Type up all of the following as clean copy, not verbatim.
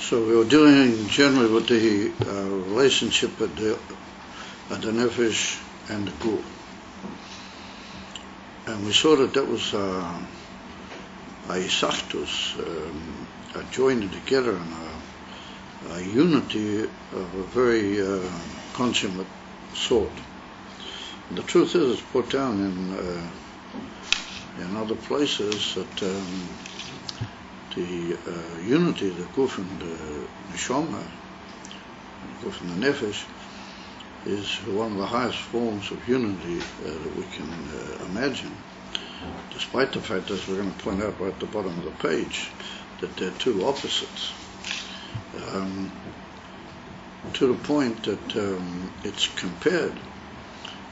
So we were dealing generally with the relationship at the nefesh and the guf, and we saw that that was a isachtus, a joining together and a unity of a very consummate sort. And the truth is, it's put down in other places that the unity, the guf and the neshama, the guf and the nefesh, is one of the highest forms of unity that we can imagine, despite the fact, as we're going to point out right at the bottom of the page, that they're two opposites, to the point that it's compared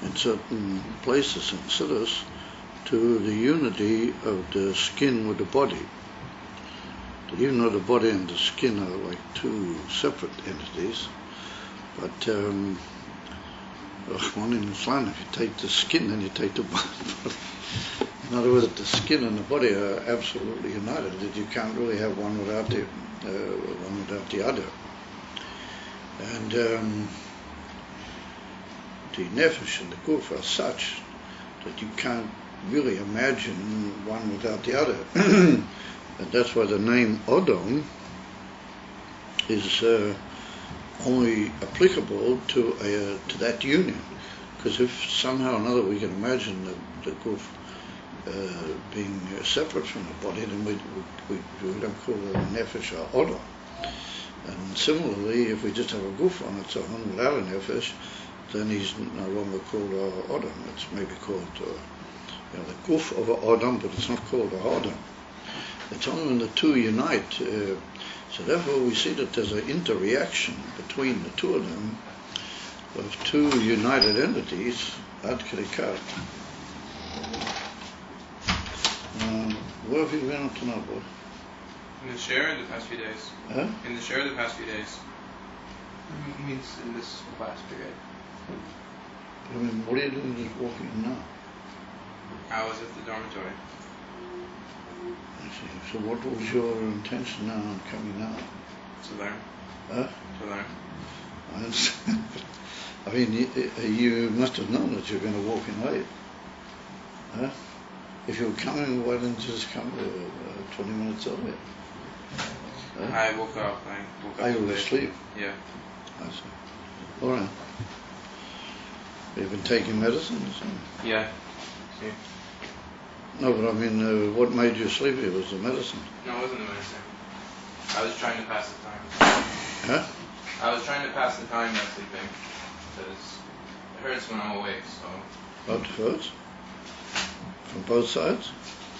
in certain places in Siddhas to the unity of the skin with the body. Even though the body and the skin are like two separate entities, but one in Islam, if you take the skin, then you take the body. In other words, the skin and the body are absolutely united, that you can't really have one without the other. And the nefesh and the guf are such that you can't really imagine one without the other. And that's why the name Odom is only applicable to that union. Because if somehow or another we can imagine the guf being separate from the body, then we don't call it a nefesh or Odom. And similarly, if we just have a guf on its own without a nefesh, then he's no longer called a Odom. It's maybe called the guf of a Odom, but it's not called a Odom. It's only when the two unite. So therefore we see that there's an interreaction between the two of them, of two united entities, ad krikat. Where have you been up to now, boy? In the share the past few days. Huh? In the share the past few days. He means in this class period. I mean, what are you doing just walking now? I was at the dormitory. I see. So what was your intention now in coming now? To learn. Huh? To learn. I understand. I mean, you must have known that you were going to walk in late. Huh? If you were coming, why didn't you just come 20 minutes earlier? Huh? I woke up. You were asleep? Yeah. I see. All right. You've been taking medicines? Yeah. See? No, but I mean, what made you sleepy? Was the medicine? No, it wasn't the medicine. I was trying to pass the time. Huh? I was trying to pass the time by sleeping. Because it hurts when I'm awake, so... What hurts? From both sides?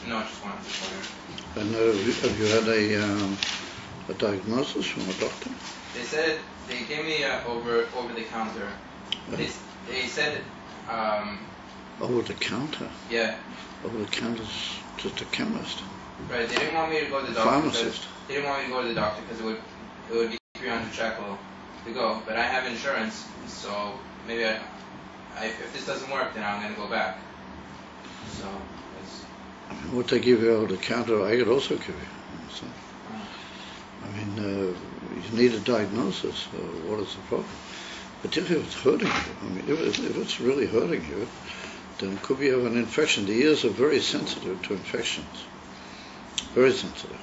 No, just one. And have you had a diagnosis from a doctor? They said, they gave me over the counter. They said... Over the counter? Yeah. Over the counter's just a chemist. Right, they didn't want me to go to the doctor. Pharmacist. They didn't want me to go to the doctor because it would be 300 shekel to go. But I have insurance, so maybe if this doesn't work, then I'm going to go back. So, what they give you over the counter, I could also give you. So, I mean, you need a diagnosis. What is the problem? Particularly if it's hurting you. I mean, if it's really hurting you, then it could be of an infection. The ears are very sensitive to infections. Very sensitive.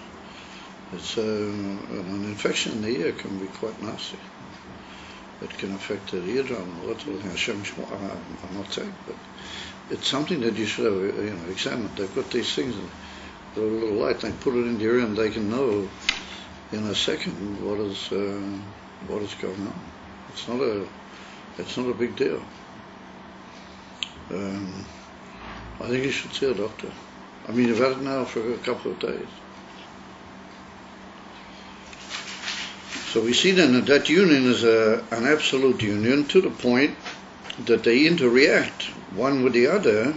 It's an infection in the ear can be quite nasty. It can affect the eardrum. I'm not saying, but it's something that you should have examined. They've got these things with a little light. They put it in your ear, and they can know in a second what is going on. It's not a big deal. I think you should see a doctor. I mean, you've had it now for a couple of days. So we see then that union is an absolute union to the point that they interact one with the other,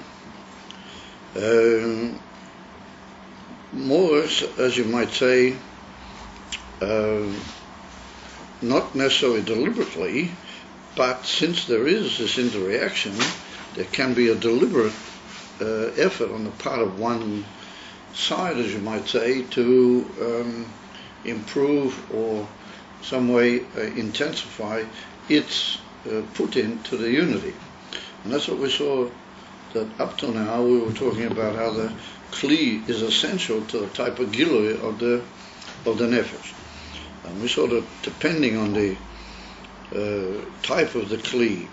more, as you might say, not necessarily deliberately, but since there is this interaction, there can be a deliberate effort on the part of one side, as you might say, to improve or some way intensify its put into the unity. And that's what we saw, that up till now we were talking about how the Kli is essential to the type of Gilui of the Nefesh. And we saw that depending on the type of the Kli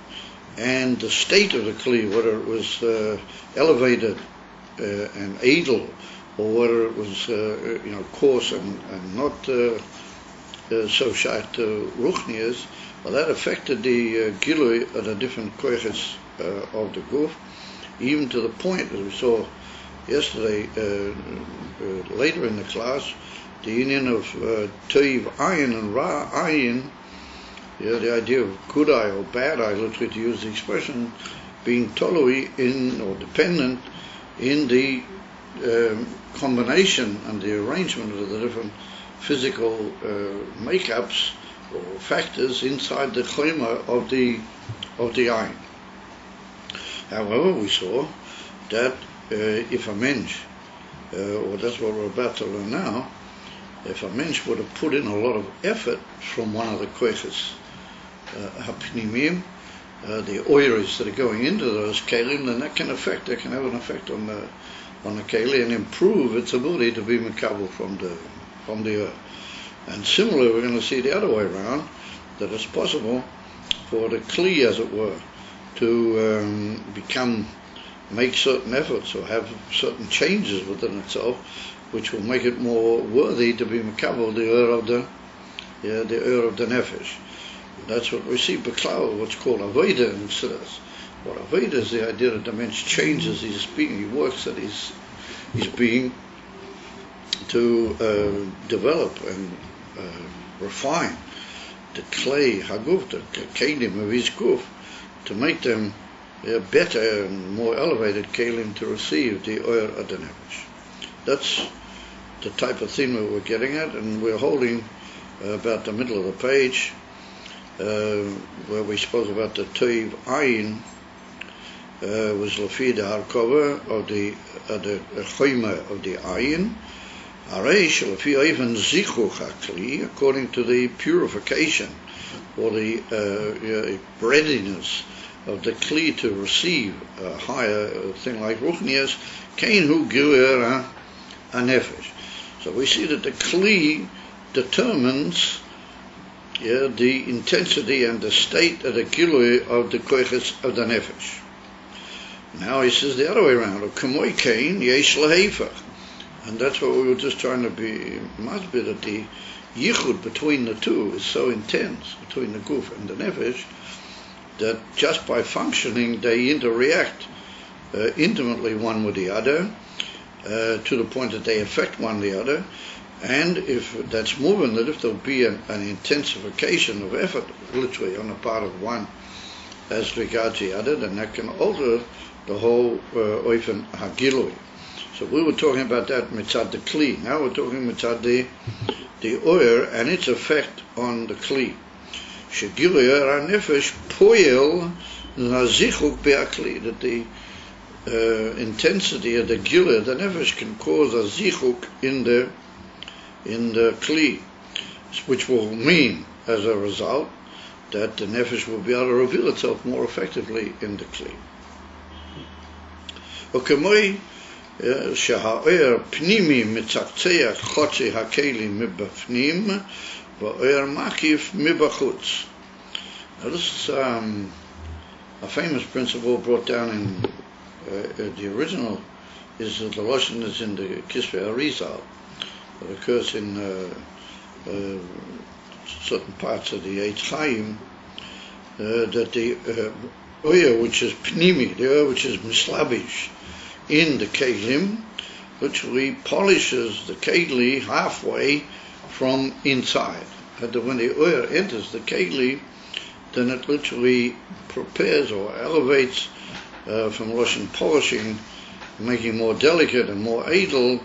and the state of the Kli, whether it was elevated and edel, or whether it was coarse and not so shayach to Ruchnias, well, that affected the Gilui of the different koiches of the Guf, even to the point, as we saw yesterday, later in the class, the union of Toiv Ayin and Ra Ayin, the idea of good eye or bad eye, literally to use the expression, being tolui in or dependent in the combination and the arrangement of the different physical makeups or factors inside the chayma of the ayin. However, we saw that if a mensch, or that's what we're about to learn now, if a mensch would have put in a lot of effort from one of the koiches hapnimim, the oiris that are going into those kelim, then that can have an effect on the keli and improve its ability to be mekabel from the earth. And similarly, we're going to see the other way around, that it's possible for the kli, as it were, to make certain efforts or have certain changes within itself, which will make it more worthy to be mekabel the of the nefesh. That's what we see Beklal, what's called Aveda in Siddhas. What Aveda is the idea that the mensch changes his being, he works at his being to develop and refine the clay haguf, the kelim of his guf, to make them better and more elevated kelim to receive the oil of the nefesh. That's the type of theme that we're getting at, and we're holding about the middle of the page, where we spoke about the Toiv Ayin was Lafi the Harkova of the Choyma of the Ayin, Areish Lafi even Zichuch HaKli, according to the purification or the readiness of the Kli to receive a higher thing like Ruchnias, Kain Hu Giluer HaNefesh. So we see that the Kli determines the intensity and the state of the Gilui of the koiches of the Nefesh. Now he says the other way around, of Kamoi Kain Yesh Lahefach. And that's what we were just trying to be masbid, that the yichud between the two is so intense, between the Guf and the Nefesh, that just by functioning they interact intimately one with the other, to the point that they affect one the other. And if that's moving, that if there'll be an intensification of effort, literally on the part of one as regards the other, then that can alter the whole oifen hagilui. So we were talking about that mitzad the kli. Now we're talking mitzad the oir and its effect on the kli. Shegilui oir nefesh poyel nazichuk be'akli, that the intensity of the gilui, the nefesh, can cause a zichuk in the kli, which will mean, as a result, that the nefesh will be able to reveal itself more effectively in the kli. וכמוי שהאור פנימי מצקצח חוצי הכלי מבפנים והאור מקיף מבחוץ. Now this is a famous principle brought down in the original, is the Lashon is in the Kisvei Arizal. It occurs in certain parts of the Eitz Chaim, that the oil which is pnimi, the oil which is mislabish in the kelim, literally polishes the keli halfway from inside. And when the oil enters the keli, then it literally prepares or elevates from Lashon polishing, making more delicate and more edel,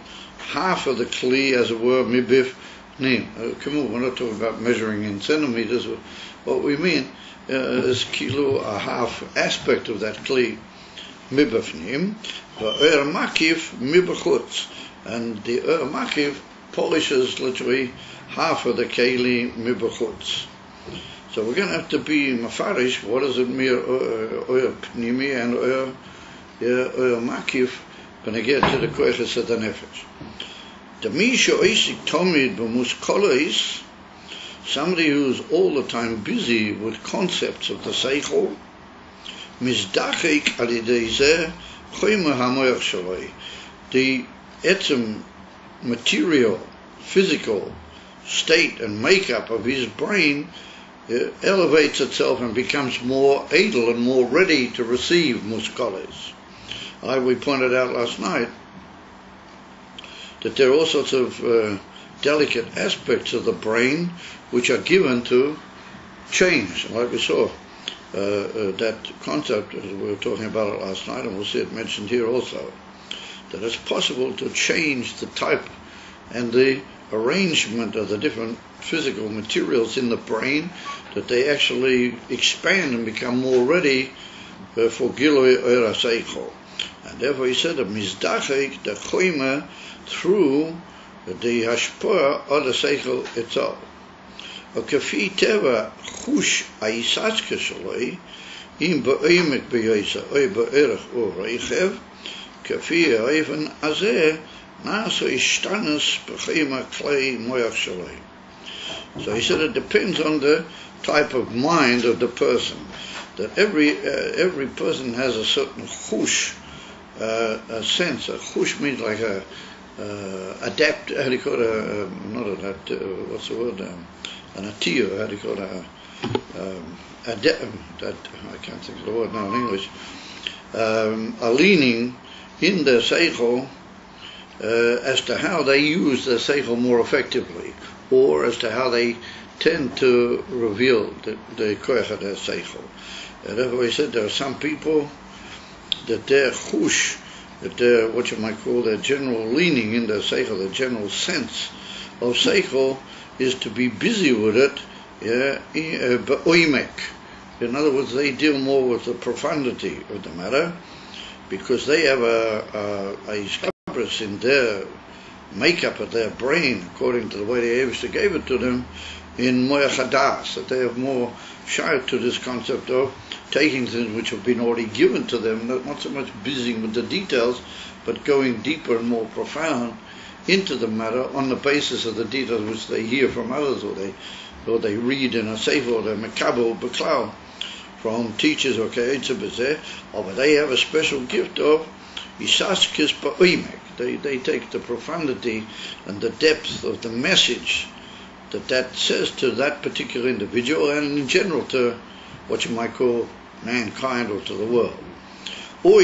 half of the kli, as it were, mibif nim. We're not talking about measuring in centimeters. What we mean is kilo, a half aspect of that kli, mibif nim, makif mibachutz, and the makif polishes literally half of the keli mibachutz. So we're going to have to be mafarish. What does it mean, oil pnimi and oil makif, when I get to the koiches of the nefesh? The misha oisik tomid b'muskolos, somebody who's all the time busy with concepts of the seichel, mizdachik al yidei zeh choyma hamoyach shaloi. The etzem material, physical state and makeup of his brain elevates itself and becomes more edel and more ready to receive muskoles. Like we pointed out last night, that there are all sorts of delicate aspects of the brain which are given to change. Like we saw that concept, we were talking about it last night, and we'll see it mentioned here also, that it's possible to change the type and the arrangement of the different physical materials in the brain, that they actually expand and become more ready for Gilui Oira Seichel. And therefore he said, mizdachik the choyma through the hashpah of the Seichel itself. Kafi teva chush aisatzke shaloi, im ba'oimek b'yoysa, oi ba'erech o reichev, kafi ha'oiven azeh, naso ishtanas b'choyma klei moyach shaloi. So he said it depends on the type of mind of the person. That every person has a certain chush, a sense. A chush means like a adapt. How do you call it? Not adapt. What's the word? An atiyah. How do you call it? That I can't think of the word now in English. A leaning in the seichel as to how they use the seichel more effectively, or as to how they tend to reveal the koyach of their seichel. And therefore he said there are some people that their chush, that their, what you might call their general leaning in their seichel, the general sense of seichel, is to be busy with it, ba'oimek. In other words, they deal more with the profundity of the matter, because they have a scabras in their makeup of their brain, according to the way the Eivishter gave it to them, in moyach hadas, that they have more shayat to this concept of taking things which have been already given to them, not so much busy with the details, but going deeper and more profound into the matter on the basis of the details which they hear from others, or they read in a sefer, or they mekabel b'klal from teachers or k'etzah b'zeh, but they have a special gift of isaskis ba'oimek. They take the profundity and the depth of the message that says to that particular individual, and in general to what you might call mankind or to the world. Or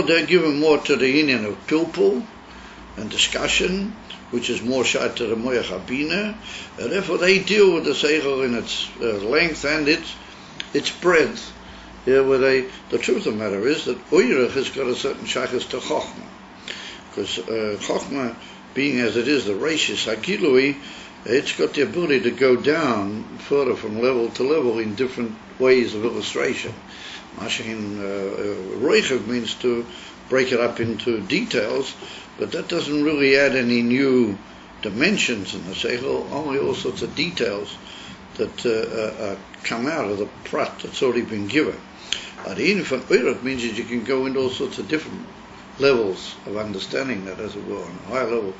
they're given more to the union of pilpul and discussion, which is more shy to the moyach habina, and therefore they deal with the seichel in its length and its breadth. Where the truth of the matter is that oirach has got a certain shaykhus to chokhmah, because chokhmah, being as it is the reishis hagilui, it's got the ability to go down further from level to level in different ways of illustration. Mashin roichav means to break it up into details, but that doesn't really add any new dimensions in the seichel, only all sorts of details that come out of the prat that's already been given. The infant oirach means that you can go into all sorts of different levels of understanding that, as it were, on a higher level,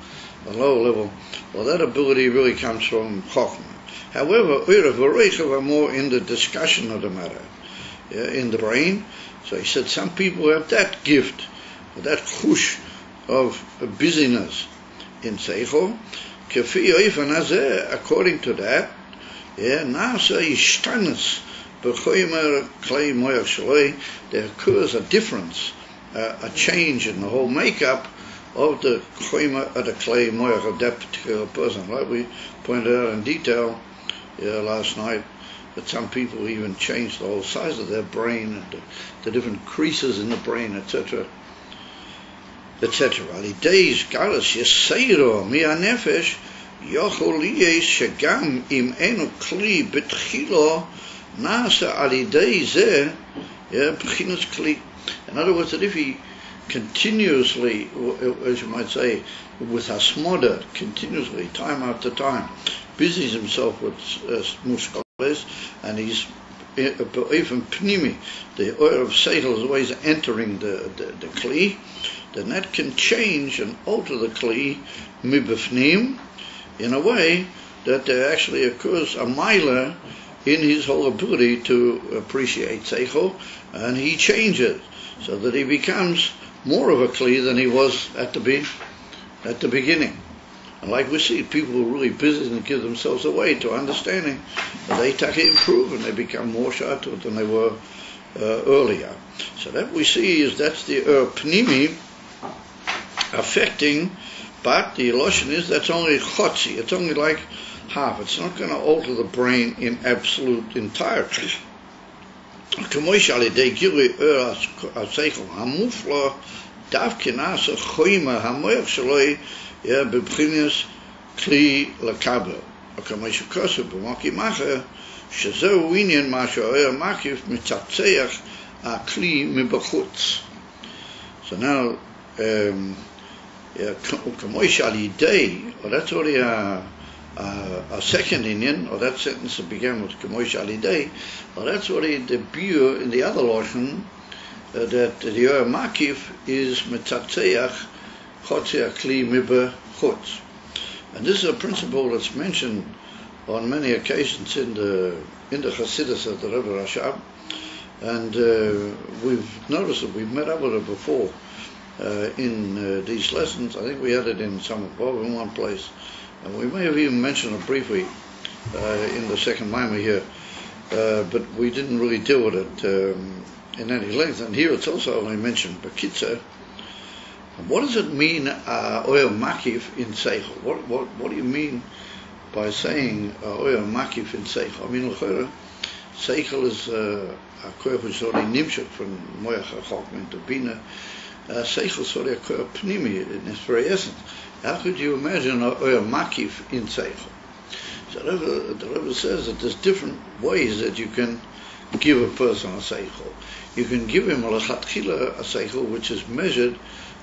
a lower level. Well, that ability really comes from chokhmah. However, oirach and reichav are more in the discussion of the matter, in the brain. So he said some people have that gift, that chush of busyness in seichel. Kefi oifen hazeh, according to that, nasa ishtanas b'choymer klei moyach shaloi, there occurs a difference, a change in the whole makeup of the choymer of the klei moyach of that particular person. Like we pointed out in detail last night, that some people even change the whole size of their brain and the different creases in the brain, etc. etc. Days galas yeseiro mi hanefesh yochol liyes shegam im enu kli betchilo nasa alidei zeh b'chinas kli. In other words, that if he continuously, as you might say, with hasmoda, continuously, time after time, busies himself with mushkales, and he's even pnimi, the oil of seichel is always entering the kli, then that can change and alter the kli mibifnim in a way that there actually occurs a milah in his whole ability to appreciate seichel, and he changes so that he becomes more of a kli than he was at the beginning. And like we see, people who are really busy and give themselves away to understanding, they improve and they become more shatut than they were earlier. So that we see is that's the pnimi affecting, but the illusion is that's only chotzi, it's only like half, it's not going to alter the brain in absolute entirety. Kamoish alidei gilui haseichel hamufla davke nasa choima hamoyach shaloi bebchinas kli lakabel. Kamoish kosev b'moki macher shezeu inyan ma she'oyer makif mitzatzeach akli mibachutz. So now kamoish alidei, or that's already a second Indian, or that sentence that began with Kamoish Alidei, or that's already the biur in the other lotion, that the Yoer Makif is Metatzeach Chotzeach Kli Miba Chutz. And this is a principle that's mentioned on many occasions in the Chassidus of the Rebbe Rashab, and we've noticed that we've met up with it before in these lessons. I think we had it in some in one place. And we may have even mentioned it briefly in the second Maimah here, but we didn't really deal with it in any length. And here it's also only mentioned Bakitza. What does it mean, Oyer Makif in Seichel? What do you mean by saying Oyer Makif in Seichel? I mean, Seichel is a koyach which is already nimshuk from Moyach HaChokman to Bina. Seichel is already a koyach pnimi in its very essence. How could you imagine a makif in seichel? So the Rebbe says that there's different ways that you can give a person a seichel. You can give him a lechatchila a seichel which is measured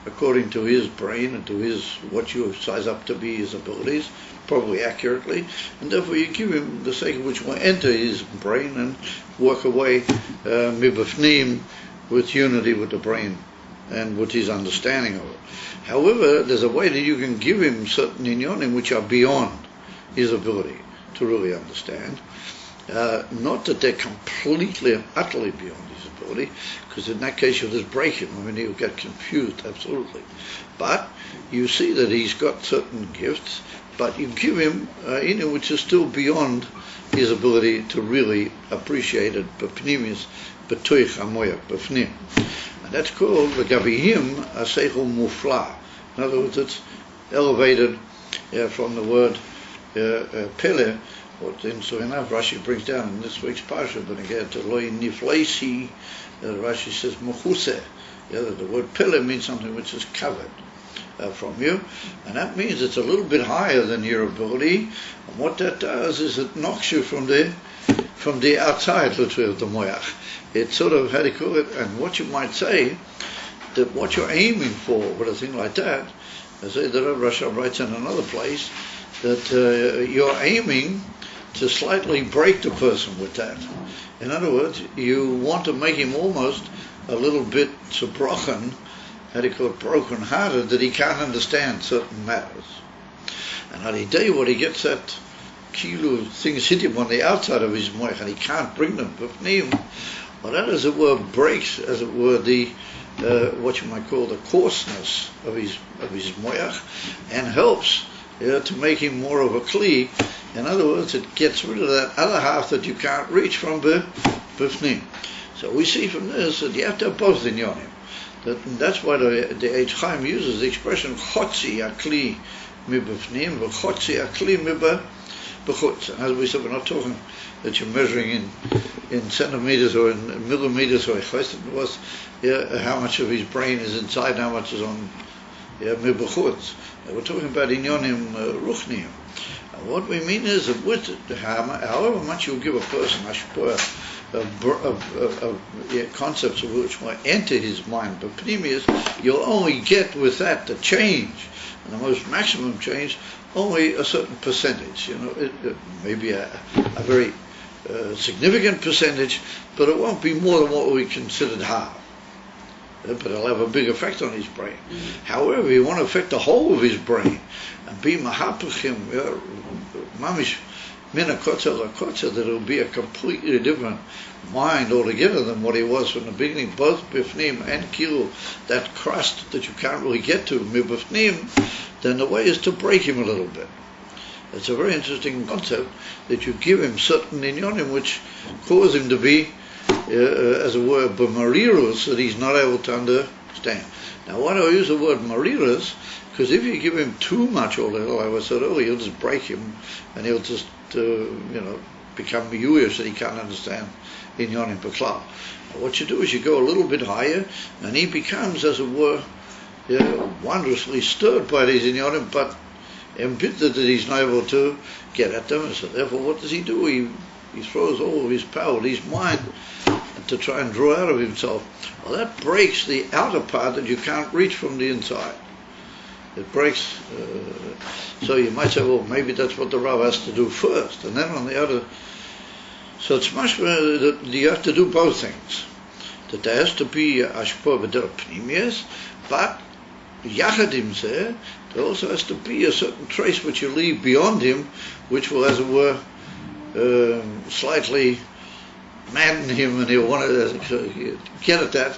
according to his brain and to his what you size up to be his abilities, probably accurately, and therefore you give him the seichel which will enter his brain and work away mibafnim with unity with the brain and with his understanding of it. However, there's a way that you can give him certain inyonim which are beyond his ability to really understand. Not that they're completely and utterly beyond his ability, because in that case you'll just break him. I mean, he'll get confused, absolutely. But you see that he's got certain gifts, but you give him which is still beyond his ability to really appreciate it. B'pnimis, b'toich hamoyach, b'fnim. And that's called the Gavihim a Seichel Mufla. In other words, it's elevated from the word Pele, what in so enough Rashi brings down in this week's Parsha, but again to Loi Nifleisi, Rashi says Mechuse. The word Pele means something which is covered from you, and that means it's a little bit higher than your ability. And what that does is it knocks you from the outside, literally, of the moyach. It's sort of, how do you call it, and what you might say, that what you're aiming for with a thing like that, as the Rebbe Rashab writes in another place, that you're aiming to slightly break the person with that. In other words, you want to make him almost a little bit zerbrochen, how do you call it, broken-hearted, that he can't understand certain matters. And how do you do what he gets that kilo things hit him on the outside of his moich and he can't bring them b'fnim. Well, that, as it were, breaks, as it were, the what you might call the coarseness of his moyach, and helps to make him more of a kli. In other words, it gets rid of that other half that you can't reach from b'fnim. So we see from this that you have to have both inyonim. That's why the Eitz Chaim uses the expression chotzi akli mib'fnim, v'chotzi akli mib'chutz. And as we said, we're not talking that you're measuring in centimeters or in millimeters or was how much of his brain is inside, how much is on mib'chutz. We're talking about inyonim ruchniim. What we mean is that with however much you give a person, concepts of which will enter his mind. But Pneumius, you'll only get with that the change, and the most maximum change, only a certain percentage. Maybe a very significant percentage, but it won't be more than what we considered half. But it'll have a big effect on his brain. However, you want to affect the whole of his brain and be mahapuchim, mamish mina kotza la kotza, that it'll be a completely different mind altogether than what he was from the beginning, both bifnim and kilu, that crust that you can't really get to mibifnim. Then the way is to break him a little bit. It's a very interesting concept that you give him certain inyonim which cause him to be, as it were, b'marirus, that he's not able to understand. Now, why do I use the word marirus? Because if you give him too much or little, like I said earlier, you'll just break him, and he'll just, become miyuyish that he can't understand inyonim b'klal. What you do is you go a little bit higher, and he becomes, as it were, wondrously stirred by these inyonim, but embittered that he's not able to get at them. So therefore, what does he do? He throws all of his power, his mind, to try and draw out of himself. Well, that breaks the outer part that you can't reach from the inside. It breaks. So you might say, well, maybe that's what the Rav has to do first, and then on the other. So it's much better that you have to do both things. That there has to be ashpor v'der pnimius, but yachadim zeh, there also has to be a certain trace which you leave beyond him, which will, as it were, slightly madden him, and he'll want to get at that,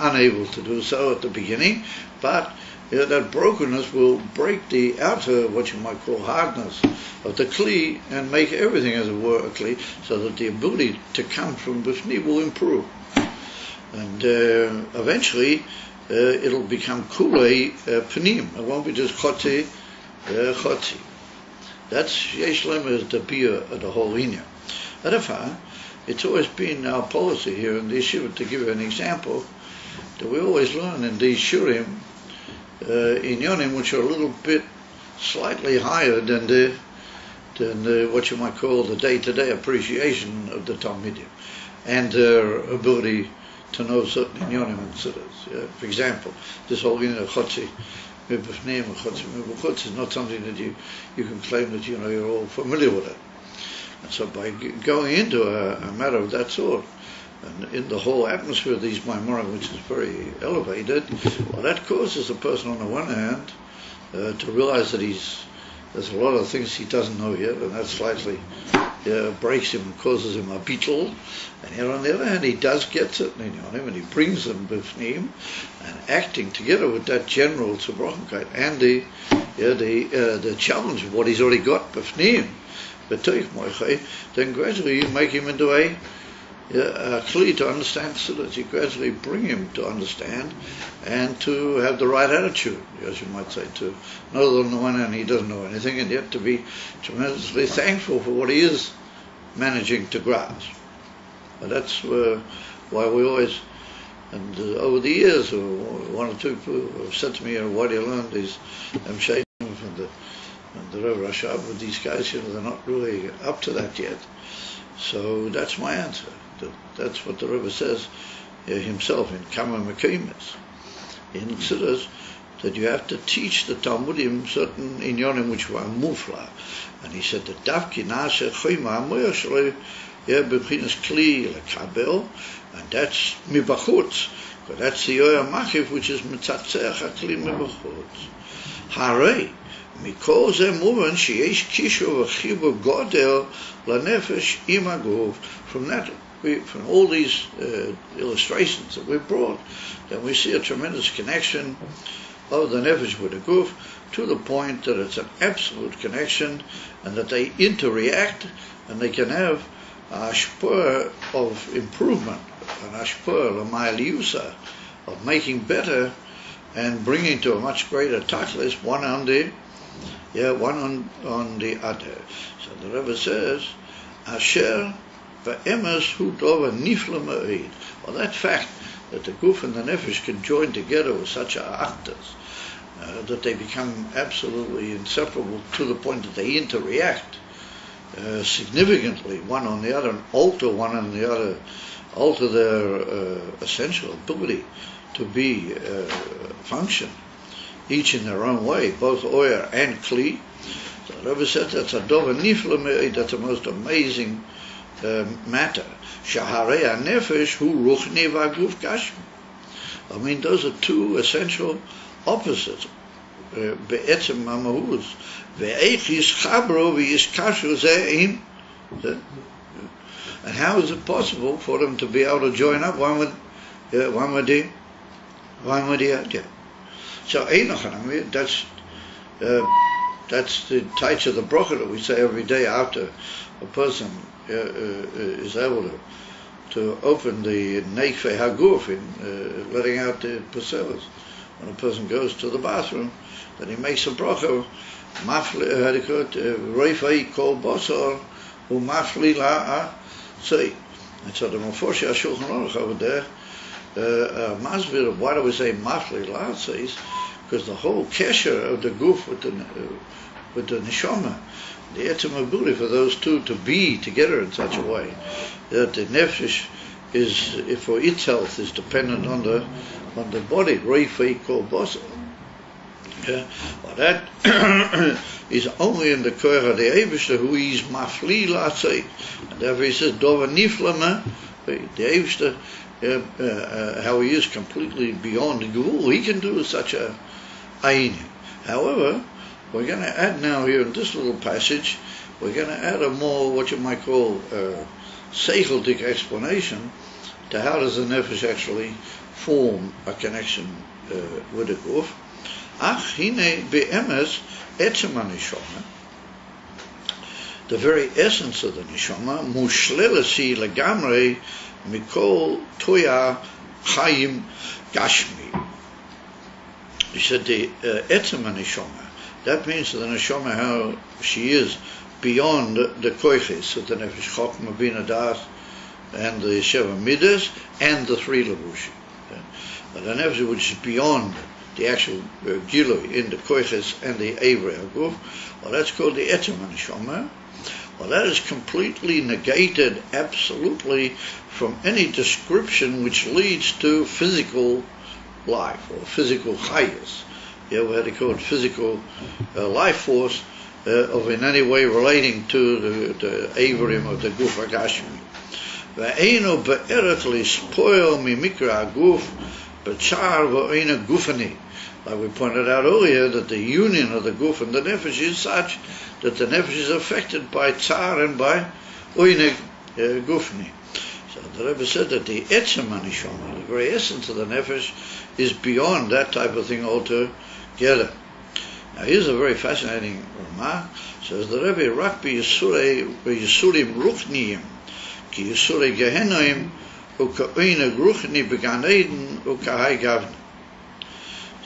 unable to do so at the beginning. But that brokenness will break the outer, what you might call, hardness of the kli, and make everything, as it were, a kli, so that the ability to come from bifni will improve. And eventually, it'll become kulei pnim. It won't be just chotzi. That's yesh lema is the beer of the whole linear. Therefore, it's always been our policy here in the yeshiva, to give you an example, that we always learn in these shurim inyonim which are a little bit slightly higher than the what you might call the day-to-day appreciation of the Talmidim and their ability to know certain inyonim and siddhas. For example, this whole inyan of chotzi mibifnim and chotzi mibachutz is not something that you can claim that you're all familiar with it. And so by going into a matter of that sort, and in the whole atmosphere of these Maimorim, which is very elevated, well, that causes a person on the one hand to realize that there's a lot of things he doesn't know yet, and that slightly breaks him and causes him a beetle. And here on the other hand, he does get certain on him, and he brings them b'fnim, and acting together with that general tzibrochimkeit and the challenge of what he's already got b'fnim, then gradually you make him into a kli to understand, so that you gradually bring him to understand and to have the right attitude, as you might say, to know that on the one hand he doesn't know anything, and yet to be tremendously thankful for what he is managing to grasp. And that's why we always, and over the years, one or two people have said to me, why do you learn these Shaitim from the Rebbe Rashab with these guys? They're not really up to that yet. So that's my answer. That's what the Rebbe says himself in Kama Mekimis. He considers that you have to teach the Talmudim certain inyonim which were mufla. And he said that Davki Nase Choyma Amoyer Shaloi B'chinas Kli Lekabel, and that's Mibachutz, because that's the Yoya Machiv which is Mitzatzeach HaKli Mibachutz. Harei Mikol Zeh Muvan Sheyesh Kishu V'chibu Godel Lanefesh Imagov. From all these illustrations that we brought, then we see a tremendous connection of the nefesh with the guf, to the point that it's an absolute connection, and that they interact, and they can have a ashpur of improvement, an ashpur l'mayliusa, of making better and bringing to a much greater tachlis, one on the other. So the Rebbe says, Asher v'emes hu dova nifla ma'id. Well, that fact that the guf and the nefesh can join together with such a actus, that they become absolutely inseparable to the point that they interact significantly one on the other and alter one on the other, alter their essential ability to be function, each in their own way, both oyer and kli. So the Rebbe said that's a dover nifla me'id, that's the most amazing matter. Shaharei nefesh hu ruchni v'aguf gashmi. I mean, those are two essential opposites. Be'etzem mamahuz. Ve'eich yischabro v'yiskashu ze'im. And how is it possible for them to be able to join up one with the other? So that's the taich of the bracha that we say every day after a person is able to open the neikvei haguf in letting out the pasellas. When a person goes to the bathroom, then he makes a bracha, reifei kol basar umafli la'a say. And so the Meforshei HaShulchan Aruch over there masbir of why do we say mafli la'a says, because the whole kesher of the guf with the neshama, the etzem ability for those two to be together in such a way that the nefesh is, for its health, is dependent on the body. Reifei kol basar. Well, that is only in the koyach of the Eibishter, who is mafli la'asei, and therefore he says dover niflama. The Eibishter, how he is completely beyond the gevul, he can do such a ayin. However, we're going to add now here in this little passage, we're going to add a more, what you might call, seichelic explanation to how does the nefesh actually form a connection with the guf. Ach hine be'emes etzem haneshama, the very essence of the neshama, mushlelasi legamrei mikol toya chayim gashmi. He said the etzem haneshama, that means the neshama, how she is beyond the koiches of the nefesh, chokma, bina, das, and the sheva midas, and the three levushim. But the nefesh which is beyond the actual gilui in the koiches and the evrei haguf, well, that's called the etzem haneshama. Well, that is completely negated, absolutely, from any description which leads to physical life or physical chayas. You ever had to call it physical life force of in any way relating to the avrim of the guf hagashmi. Ve'eino be'eret lispoil mimikra haguf b'tzar v'oina gufani. Like we pointed out earlier, that the union of the guf and the nefesh is such that the nefesh is affected by tzar and by oina gufni. So the Rebbe said that the etzem haneshama, the very essence of the nefesh, is beyond that type of thing altogether. Now here's a very fascinating remark. Says the Rebbe, rak b'yisurim ruchniim ki yisurei gehenim u'ka'oina ruchni b'gan eden u'ka'hai gavna.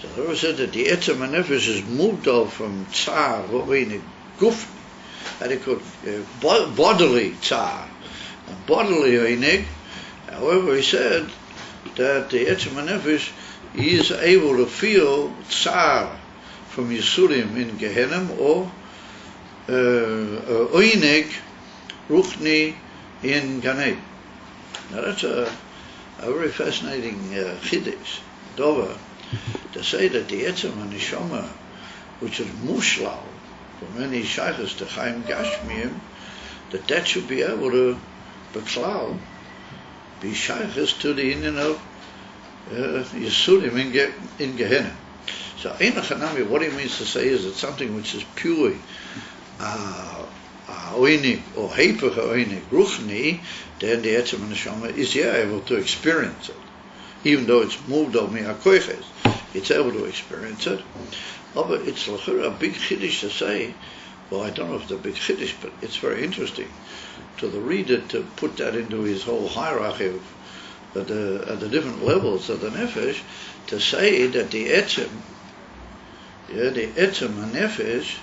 So the Rebbe said that the etzem hanefesh is moved off from tzar v'oina gufni, that it could bodily tzar, bodily oinig. However, he said that the etzem hanefesh is able to feel tzar from Yisurim in Gehenim or oinig ruchni in Ganei. Now that's a very fascinating chiddush, dover, to say that the etzem haneshama, which is mushlal from any shaychus to Chaim Gashmiim, that should be able to beklal, be shaychus to the union of Yisurim in Gehenna. So Eina Chanami, what he means to say is that something which is pure oinig or heipach oinig ruchni, then the etzem haneshama is able to experience it, even though it's moved on mi hakoiches, it's able to experience it. But it's a big chiddush to say. Well, I don't know if it's a big chiddush, but it's very interesting to the reader to put that into his whole hierarchy of the different levels of the nefesh, to say that the etzem hanefesh,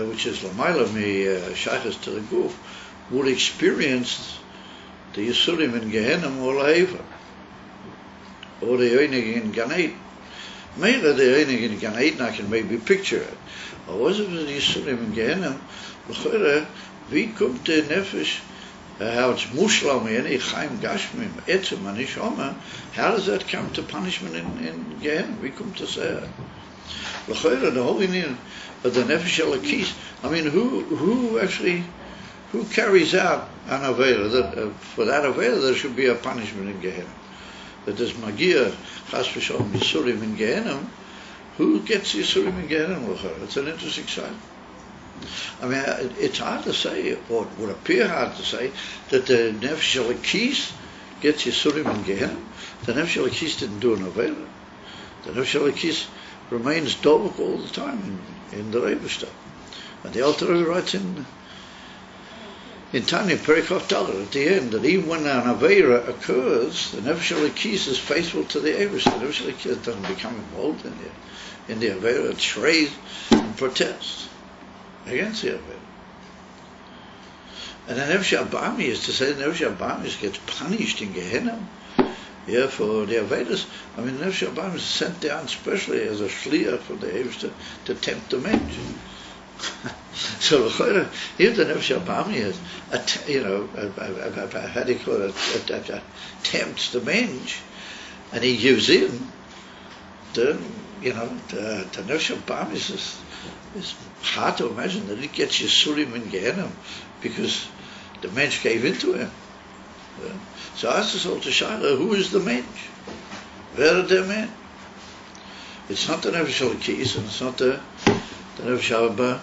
which is l'mayla mi shaychus to the guf, would experience the Yisurim in Gehenim or La'eva, or the Oinig in Gan Eden. Maybe the Oinig in Gan Eden I can maybe picture it. Or was it the Yisurim in Gehenim? Wie kommt der Nefesh, how it's mushlam yani chaim gashmim, etzem anishoma, how does that come to punishment in Gehenna? Wie kommt das her? L'choira, the whole Indian of the Nefesh Elokis, I mean, who carries out an Avera, that for that Avera there should be a punishment in Gehenna? That there's Magia, Chas v'shalom, Yisurim in Gehenna. Who gets Yisurim in Gehenna? It's an interesting side. I mean, it's hard to say, or it would appear hard to say, that the Nefesh Elokis gets Yisurim in Gehenna. The Nefesh Elokis didn't do an Avera. The Nefesh Elokis remains dovuk all the time in the Rebbe. And the Alter Rebbe writes in Tanya Perikov Dalet at the end that even when an Aveira occurs, the Nefesh Elokis is faithful to the Rebbe. The Nefesh Elokis doesn't become involved in the Aveira. It shrays and protests against the Aveira. And the Nefesh Abami is to say the Nefesh Abami gets punished in Gehenna. Yeah, for the Avedas. I mean, the Nefesh Abami is sent down specially as a shliach for the Eivshter to tempt the mensch. So here the Nefesh Abami is, how do you call it, tempts the mensch, and he gives in. The Nefesh Abami is hard to imagine that he gets Yisurim in Gehenna because the mensch gave into him. So ask us all to Shaila, who is the mensch? Where are the men? It's not the Nefesh Elokis, and it's not the Nefesh Abba,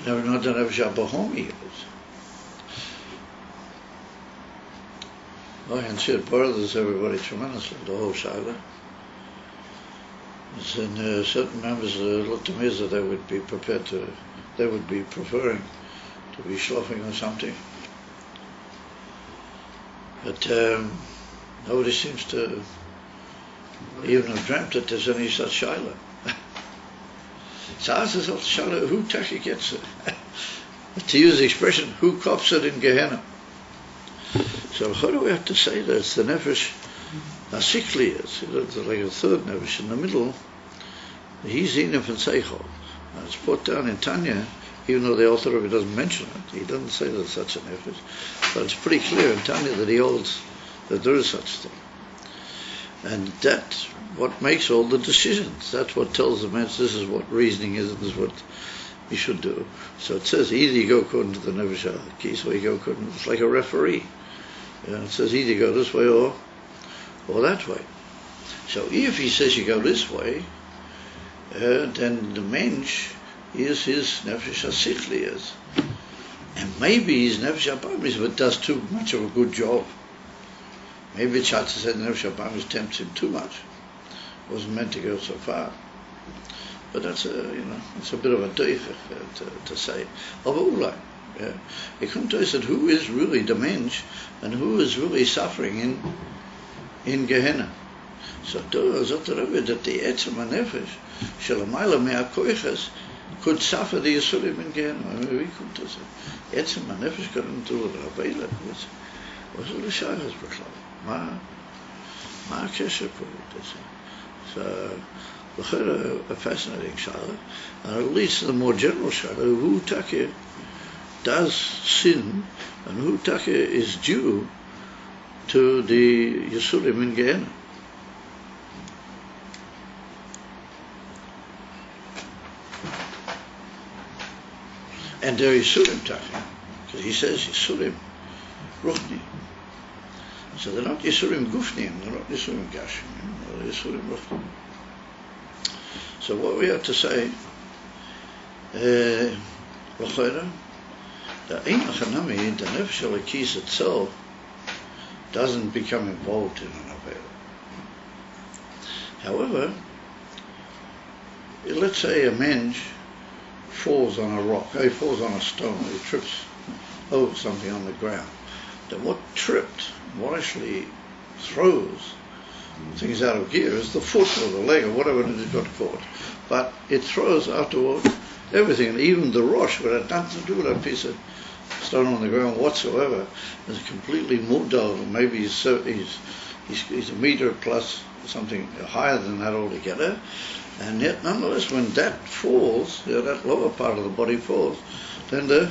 not the Nefesh Abba Homi. I can see it bothers everybody tremendously, the whole Shaila. And certain members look to me as though they would be preferring to be shloffing or something. But nobody seems to even have dreamt that there's any such Shaila. So ask yourself, Shaila, who Taki gets it? To use the expression, who cops it in Gehenna? So how do we have to say that? It's the Nefesh Asikli, it's like a third Nefesh in the middle. He's Zinef and Seichel. And it's put down in Tanya, even though the author of it doesn't mention it. He doesn't say there's such a Nefesh. But it's pretty clear in Tanya that he holds that there is such a thing. And that's what makes all the decisions. That's what tells the man this is what reasoning is and this is what you should do. So it says either you go according to the Nefesh Elokis or you go according to, it's like a referee. It says either you go this way or that way. So if he says you go this way, then the mensch is his Nefesh HaSichli is. And maybe his Nefesh HaBamis, but does too much of a good job. Maybe it's hard to say the Nefesh HaBamis tempts him too much. Wasn't meant to go so far. But that's it's a bit of a doich to say. Of Ulai. You come to us that who is really the mensch and who is really suffering in Gehenna. So Zot Rebbe that the Etzem HaNefesh Shelamayla Me'akoiches could suffer the Yisurim in Gehenna. I mean, we come to say Etzem HaNefesh couldn't do it. Avela was the Shaylas B'chlal. Ma Kesher put it. So a fascinating Shaila, and at least the more general Shaila, who Taka does sin, and who Taka is due to the Yisurim in Gehenna. And they're Yisurim Taka, because he says Yisurim Ruchni. So they're not Yisurim Gufnim, they're not Yisurim Gashim, they're Yisurim Ruchni. So what we have to say, the Ein Hanami, the Nefesh Elokis itself, doesn't become involved in an Avera. However, let's say a mensch falls on a rock, he falls on a stone, he trips over something on the ground. Then what tripped, what actually throws things out of gear is the foot or the leg or whatever it is got caught. But it throws afterwards everything, and even the rosh, but it had nothing to do with that piece of stone on the ground whatsoever, is completely mudal. Maybe he's a meter plus something higher than that altogether. And yet, nonetheless, when that falls, that lower part of the body falls, then the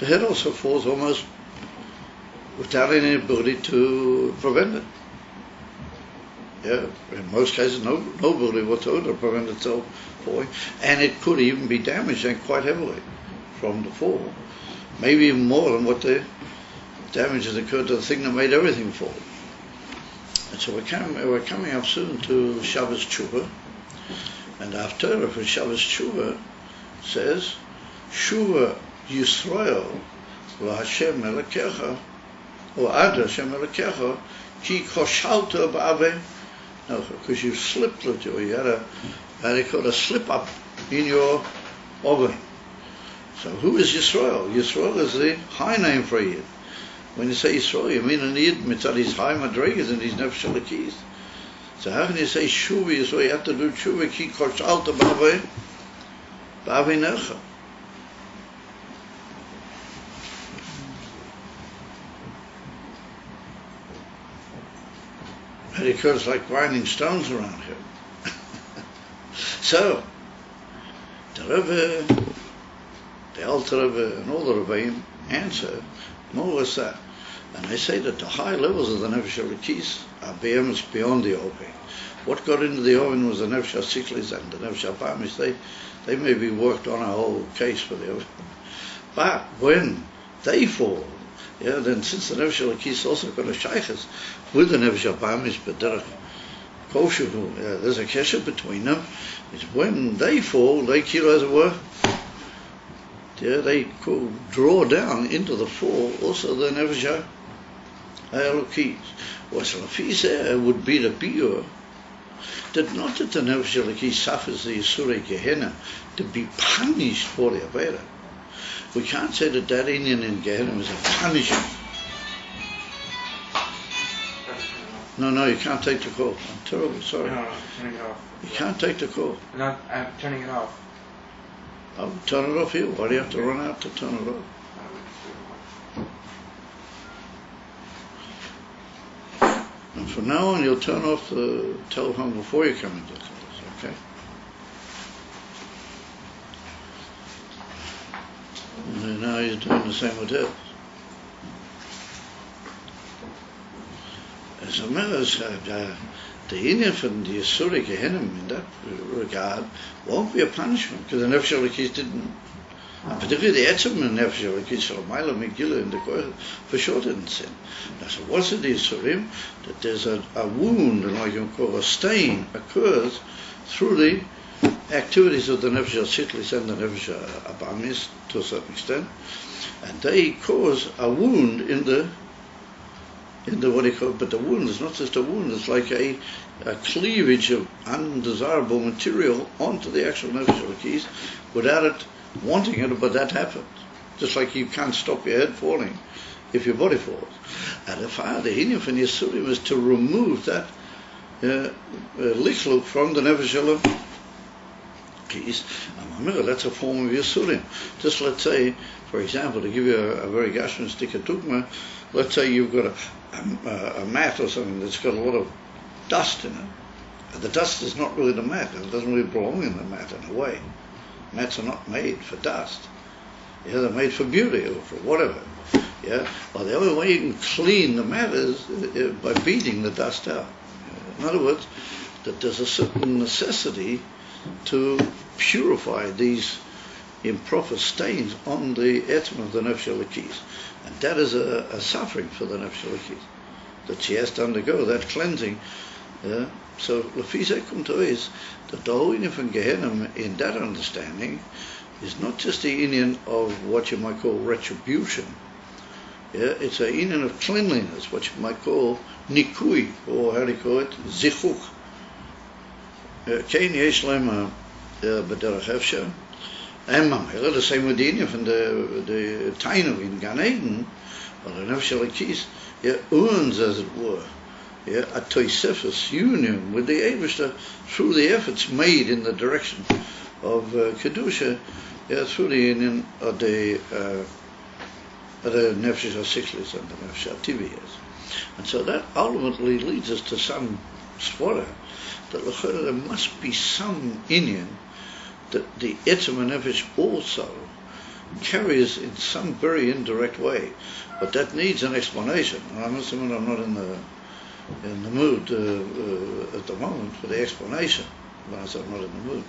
the head also falls almost without any ability to prevent it. Yeah, in most cases, no ability whatsoever to prevent itself falling, and it could even be damaged, and quite heavily, from the fall. Maybe even more than what the damage has occurred to the thing that made everything fall. And so we're coming up soon to Shabbos Tshuva, and after for Shabbos Tshuva says, Shuva Yisrael LaHashem Elokecha, or Ad Hashem Elokecha, Ki Koshalta Ba'aveh. No, because you slipped, or you had a slip up in your oven. So who is Yisrael? Yisrael is the high name for a Yid. When you say Yisrael, you mean a Yid mitzad his high madrigas and his nefesh halakis. So how can you say Shuva Yisrael? You have to do Shuva Ki Koshalta Ba'aveh Necha. And it occurs like grinding stones around here. So, the Rebbe, the Alter Rebbe, and all the Rebbeim answer more or less that. And they say that the high levels of the Nefesh HaLekis are beyond the oven. What got into the oven was the Nefesh HaSiklis and the Nefesh HaBamis. They maybe worked on a whole case for the oven. But when they fall, then since the Nefesh HaLekis also got a shaykhs with the Nefesh HaBamis, but there's a kesher between them. It's when they fall, they kill, as it were, they draw down into the fall also the Nefesh HaElokis. What's Lafisa would be the pure, that not that the Nefesh HaElokis suffers the Yisurei Gehenna to be punished for the Avera. We can't say that Indian in Gehenna is a punishment. No, you can't take the call. I'm terribly sorry. No, I'm turning it off. You can't take the call. I'm turning it off. I'll turn it off here. Why do you have to run out to turn it off? And from now on, you'll turn off the telephone before you come into the class, okay? And now you're doing the same with it. As a matter of the Indian from the Yisurei Gehenna in that regard won't be a punishment, because the Nefesh HaLekis didn't, and particularly the Etzem and Nefesh HaLekis, Shalomayla Megillah in the Kohen, for sure didn't sin. Now, so what's it Yisurim? That there's a wound, and like you call a stain, occurs through the activities of the Nefesh HaSiklis and the Nefesh HaBamis to a certain extent, and they cause a wound in the what they call, but the wound is not just a wound, it's like a cleavage of undesirable material onto the actual Nefesh HaLekis without it wanting it, but that happens. Just like you can't stop your head falling if your body falls. And the Indian from Yisurim is to remove that lichluk from the Nefesh HaLekis. That's a form of Yisurim. Just let's say, for example, to give you a very gashmistic dugma, let's say you've got a mat or something that's got a lot of dust in it. The dust is not really the mat. It doesn't really belong in the mat in a way. Mats are not made for dust. They're made for beauty or for whatever. Well, the only way you can clean the mat is by beating the dust out. In other words, that there's a certain necessity to purify these improper stains on the etzem of the Nefesh HaLekis. And that is a suffering for the Nefesh HaLekis, that she has to undergo, that cleansing. So, Lafisa Kumto is that the whole Indian from Gehenna, in that understanding, is not just the Indian of what you might call retribution. It's an Indian of cleanliness, what you might call nikui, or how do you call it? Zichuk. Kein yesh lema b'derech hefsher. And the same with the Indian from the Tainu in Gan Eden, or the Nefesh HaLekis, earns, as it were, a toisefus union with the Eibishter through the efforts made in the direction of Kedusha, through the union of the Nefesh HaSiklis and the Nefesh HaTiviyas. And so that ultimately leads us to some svara that there must be some union that the Etzem HaNefesh also carries in some very indirect way, but that needs an explanation. And I must admit I'm not in the mood at the moment for the explanation. When I say I'm not in the mood,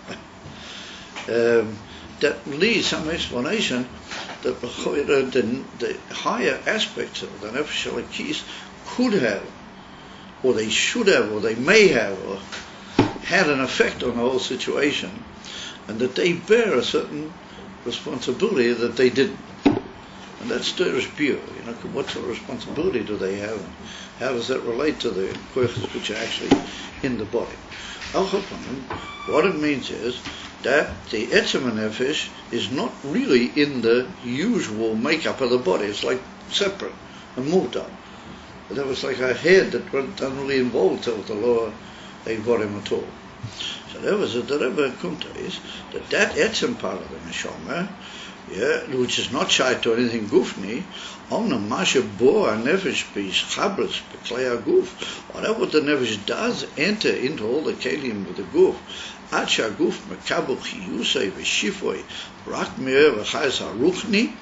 that needs some explanation. That the higher aspects of the Nefesh Elokis could have, or they should have, or they may have, or had an effect on the whole situation, and that they bear a certain responsibility that they didn't. And that's Torah's pure. What sort of responsibility do they have? And how does that relate to the koyches which are actually in the body? Al Chapanim, what it means is that the Etzem Nefesh is not really in the usual makeup of the body. It's like separate and murtal. That was like a head that wasn't really involved with the lower Eivorim at all. So there was the Rebbe Kunta is that Etzem part of the Neshama, which is not shy to anything gufni, only Masha Bo Nefesh Chabras Beklei Guf. Whatever the Nefesh does enter into all the kelim with the guf. Acha Guf Mekabel Chiyusei V'Shifoi Rak Me'er V'Chayes HaRuchni,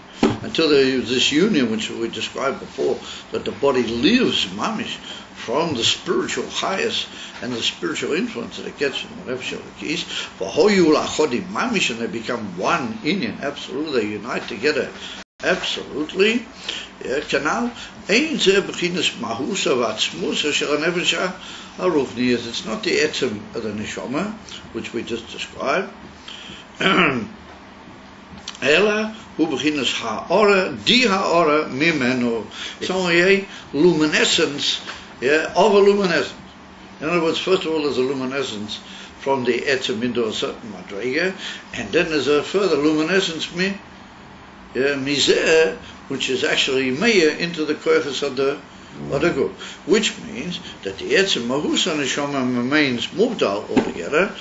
until there is this union which we described before, that the body lives mamish from the spiritual highest and the spiritual influence that it gets from the Nefesh Elokis. V'Hoyu L'Achodi mamish, and they become one inyan. Absolutely, they unite together. Absolutely. Canal. Ein Zeh B'chinas Mahusa V'Atzmusa Shel HaNefesh HaRuchni. It's not the etzem of the neshama, which we just described. Ela hu b'chinas ha'ora, di ha'ora mimenu. It's only a luminescence, of a luminescence. In other words, first of all, there's a luminescence from the etzem into a certain madrega, and then there's a further luminescence mizeh, which is actually meya into the koyches of the guf, which means that the etzem mahusa neshama remains muvdal altogether,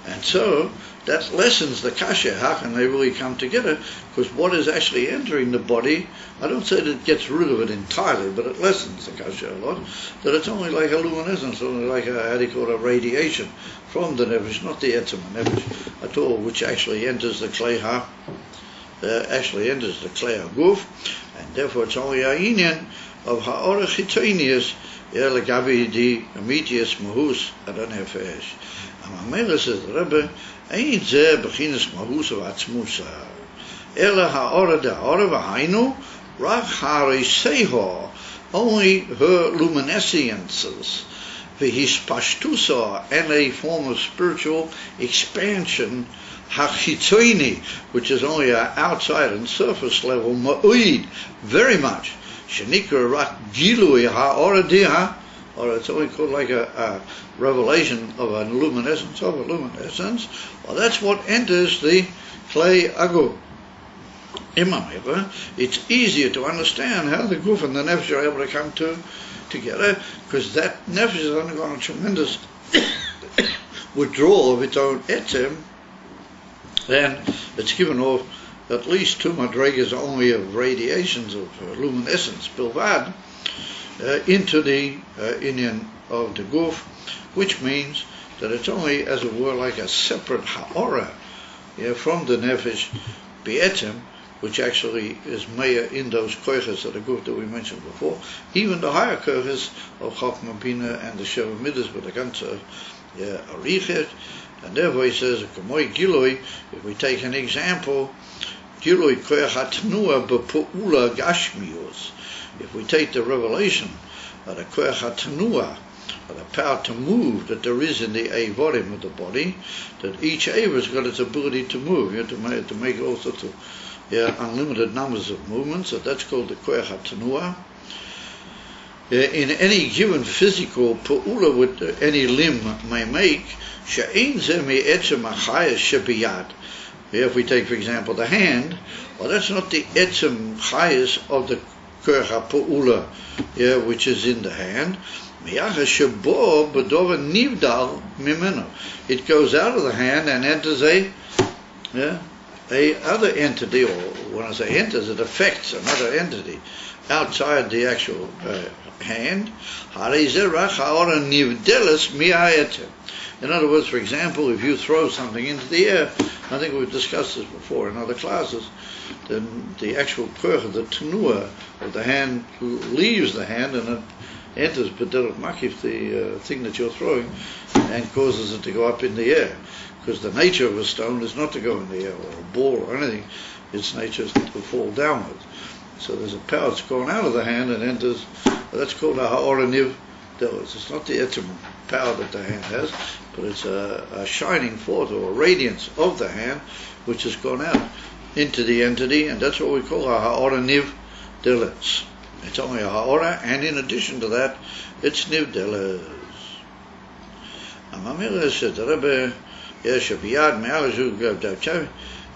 and so that lessens the kasha. How can they really come together? Because what is actually entering the body, I don't say that it gets rid of it entirely, but it lessens the kasha a lot. That it's only like a luminescence, only like a radiation from the nefesh, not the etzem nefesh at all, which actually enters the klei guf, and therefore it's only a inyan of ha'orah chitonius legabi di amitius mahus adanefesh. Amamela says the Rebbe, Ein Zeh B'chinas Mahus V'Atzmusa, Ela ha'orah da'orah v'hainu, Rak ha'reiseho, only her luminescences, v'hispashtusa, and a form of spiritual expansion, ha'chitoni, which is only an outside and surface level, ma'uid, very much, shenikra rak gilui ha'orah diha, or it's only called like a revelation of a luminescence, well, that's what enters the klei aguf. It's easier to understand how the guf and the nefesh are able to come together, because that nefesh has undergone a tremendous withdrawal of its own etzem, and it's given off at least two madregas only of radiations of luminescence, bilvad, into the inyan of the guf, which means that it's only, as it were, like a separate ha'orah from the nefesh be'etzem, which actually is meya in those koyches of the guf that we mentioned before. Even the higher koyches of Chachma Bina and the Sheva Midas with the ganze arichet, and therefore he says, Kamoi Giloi, if we take an example, Giloi koyach hatnua b'pu'ula gashmius. If we take the revelation of the koyach hatanua, the power to move that there is in the eivorim of the body, that each eiv has got its ability to move, to make all sorts of unlimited numbers of movements, so that's called the koyach hatanua. In any given physical pu'ula with any limb may make, she'ein zeh mi'etzem ha'chayes shebiyad. If we take, for example, the hand, well, that's not the etzem chayes of the koyach ha'pu'ula, which is in the hand. It goes out of the hand and enters a other entity, or when I say enters, it affects another entity outside the actual hand. In other words, for example, if you throw something into the air, I think we've discussed this before in other classes, then the actual koach, the tenua of the hand leaves the hand and it enters b'derech makif, the thing that you're throwing, and causes it to go up in the air. Because the nature of a stone is not to go in the air, or a ball or anything. Its nature is to fall downwards. So there's a power that's gone out of the hand and enters. That's called a ha'ora niv delis. It's not the etzem power that the hand has, but it's a shining forth or a radiance of the hand which has gone out into the entity, and that's what we call a ha'ora niv delis. It's only a ha'ora, and in addition to that, it's niv delis. Amamir said, the Rebbe, שביד מעל זוג דבצ'ה,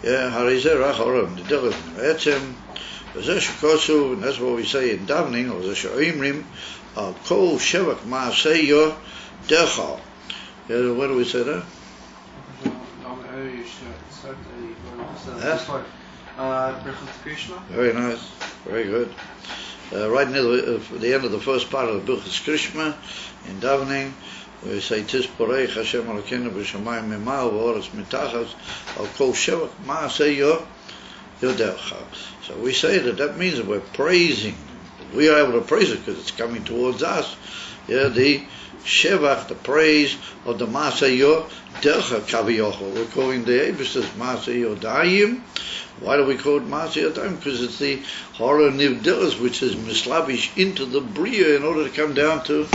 הרי זה רק אורם, דרך בעצם, וזה שכוסו, and that's what we say in davening, or זה שאומרים, על כל שבח מעשה יו דרכה. What do we say there? Very nice, very good. Right near the end of the first part of the Birchas Krishma, in davening, we say Tisporei Hashem Elokeinu b'shamayim mimal v'oretz mitachas al kol shevach ma'aseh yodecha. So we say that means that we're praising. We are able to praise it because it's coming towards us. Yeah, the shevach, the praise of the ma'aseh yodecha kaviyochel. We're calling the Eibishter's ma'aseh yodayim. Why do we call it ma'aseh yodayim? Because it's the hora niv delis which is mislavish into the bria in order to come down to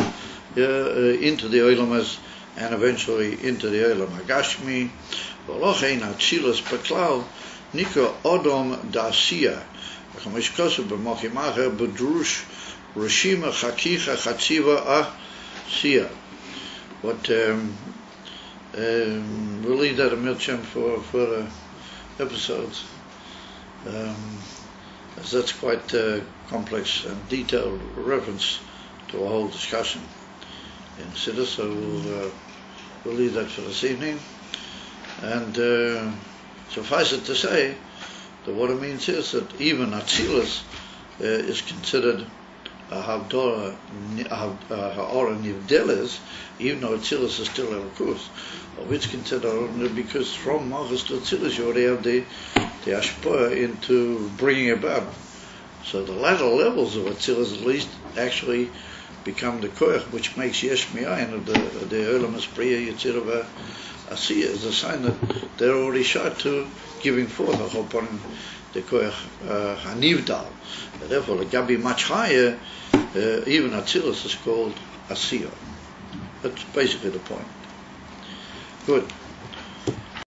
into the Olam and eventually into the Olam Hagashmi. V'lochein Atzilus Beklal Nikra Odom Da'asiya. V'chamesh kosev b'mochim acher b'drush Rishima Chakicha Chatziva Asiya. What we'll leave that a milchem for further episodes. As that's quite complex and detailed reference to a whole discussion in Siddur, so we'll leave that for this evening. And suffice it to say that what it means is that even Atzilus is considered a ha'ora nivdeles, even though Atzilus is still Elokus. It's considered because from Malchus to Atzilus you already have the ashpah into bringing about. So the latter levels of Atzilus at least actually become the koach which makes yesh mi'ayin of the Olam Espriya Yitzir Asiya, is a sign that they're already shot to giving forth a whole upon the koach hanivdal. Therefore, the gabi much higher, even Atzilus is called Asiya. That's basically the point. Good.